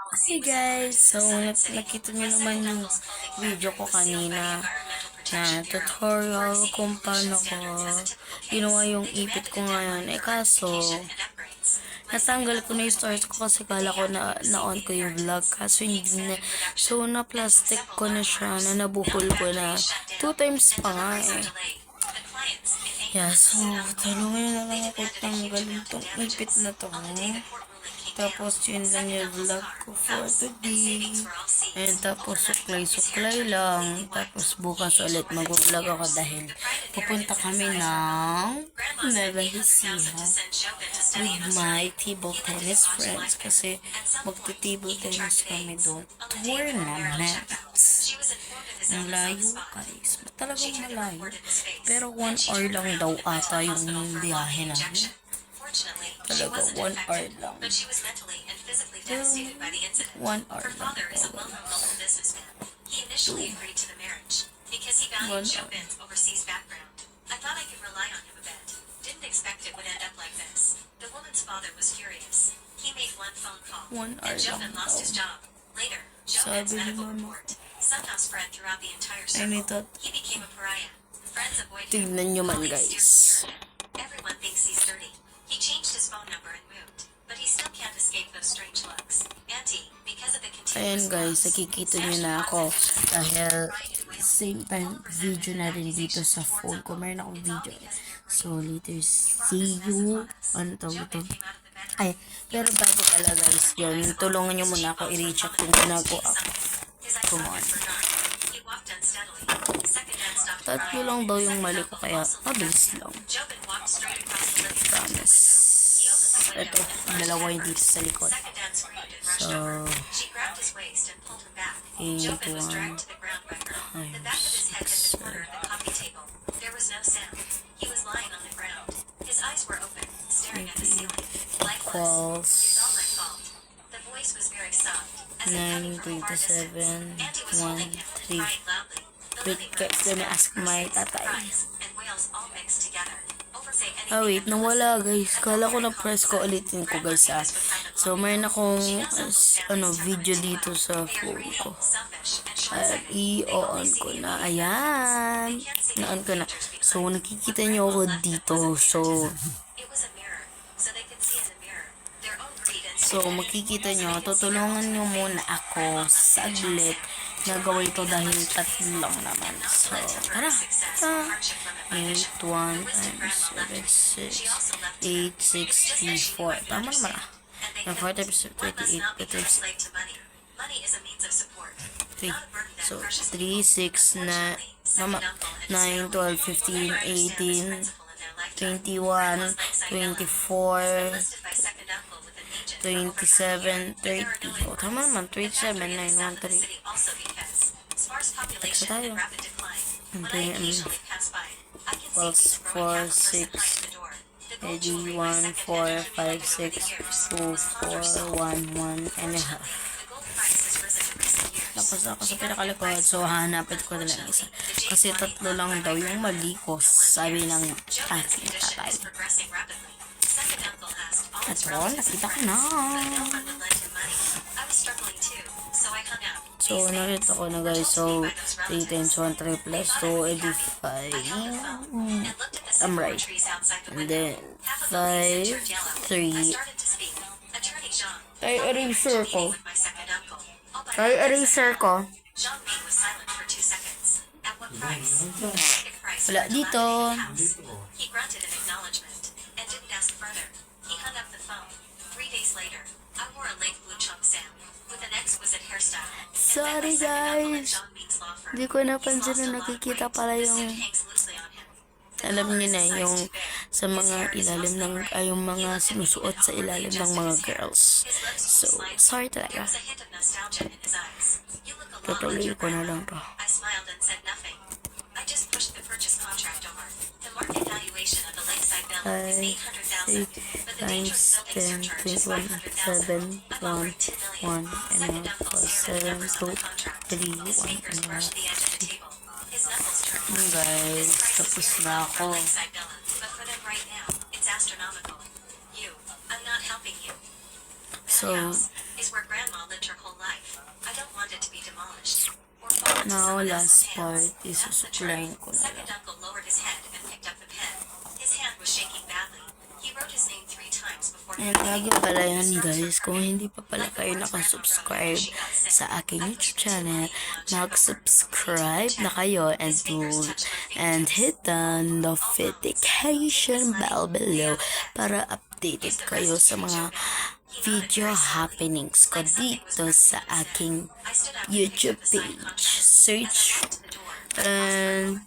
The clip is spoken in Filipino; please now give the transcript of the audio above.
Hey guys! So, nakita niyo naman yung video ko kanina na tutorial kung paano ko ginawa yung ipit ko ngayon. Kaso, natanggal ko na yung stories ko kasi kala ko na-on ko yung vlog. Kaso hindi na. So, na-plastic ko na siya, na nabuhol ko na. 2 times pa nga eh. Yeah, so, tulungan na lang ako tanggalin tong ipit na to. Tapos, yun lang yung vlog ko for today. And tapos, suklay-suklay lang. Tapos, bukas ulit mag-vlog ako dahil pupunta kami ng Nueva Ecija with my table tennis friends. Kasi, magti-table tennis kami doon. Tournament. Ang layo, guys. Talagang malayo. Pero 1 hour lang daw ata yung biyahe namin. Talaga, 1 hour lang. Pero, 1 hour lang. He initially agreed to the marriage because he valued Chopin's overseas background. I thought I could rely on him a bit. Didn't expect it would end up like this. The woman's father was furious. He made one phone call, 1 hour and Chopin lang lost daw. his job. Later, Chopin's Sabi ni medical mama. report somehow spread throughout the entire I need circle. that. He became a pariah. Friends avoided him. Tignan nyo man, Colleagues guys. steered clear of him. Everyone thinks he's dirty. He changed his phone number and moved, but he still can't escape those strange looks. Auntie, because of the Ayan continuous guys, loss, nakikita nyo na ako dahil same time video na rin dito sa phone ko. Meron akong video. So later, see you. Ano tawag ito? Ay, pero bago pala guys, yun, tulungan nyo muna ako i-recheck yung ginagawa ko. Come on. Tatlo lang daw yung mali ko, kaya mabilis lang. Promise. Ito, dalawa yung dito sa likod. So, 8, 1, times 6, equals 927, 1, 3. Wait, guys, let me ask my tatay. Ah, wait, nawala guys. Kala ko na press ko, ulitin ko guys ah. So, mayroon akong video dito sa phone ko. At i-on ko na. Ayan. Na-on ko na. So, nakikita nyo ako dito. So, makikita nyo, tutulungan nyo muna ako saglit na gawin ito dahil tatlo lang naman. So, tara. 8, 1, times 7, 6, 8, 6, 3, 4. Tama naman ah. 4 times 38, 4 times 3. So, 3, 6, na, 9, 12, 15, 18, 21, 24, 27, 30. Oh, tama naman. 27, 9, 1, 3. Teksa tayo. Okay, 12, 4, 6. Edi 1, 4, 5, 6, 2, 4, 1, 1 and a half. Tapos ako sa pinakalikod. So, hanapin ko na lang isa. Kasi tatlo lang daw yung mali ko. Sabi ng aking tatay. Ito, nakita ko na. So, narito ko na guys. So, 3 times 1, 3 plus 2, edi 5. I'm right. And then, 5, 3. Ay, eraser ko. Ay, eraser ko. Wala dito. Sorry guys. Hindi ko napansin na nakikita pala yung alam niyo na yung sa mga ilalim ng yung mga sinusuot sa ilalim ng mga girls. So, sorry talaga. Tutuloy ko na lang to. 5, 8 times 10, 21, 7, 1, 1, and 1, plus 7, 2, 3, 1, and 1, 3. Guys, tapos na ako. So, Now, last part, isusuklayin ko na Second lang. uncle lowered his head and picked up the pen. His hand was shaking badly. He wrote his name 3 times before And bago pala yan guys, kung hindi pa pala kayo nakasubscribe sa aking YouTube channel, mag-subscribe na kayo and hit the notification bell below para updated kayo sa mga video happenings ko dito sa aking YouTube page. Search and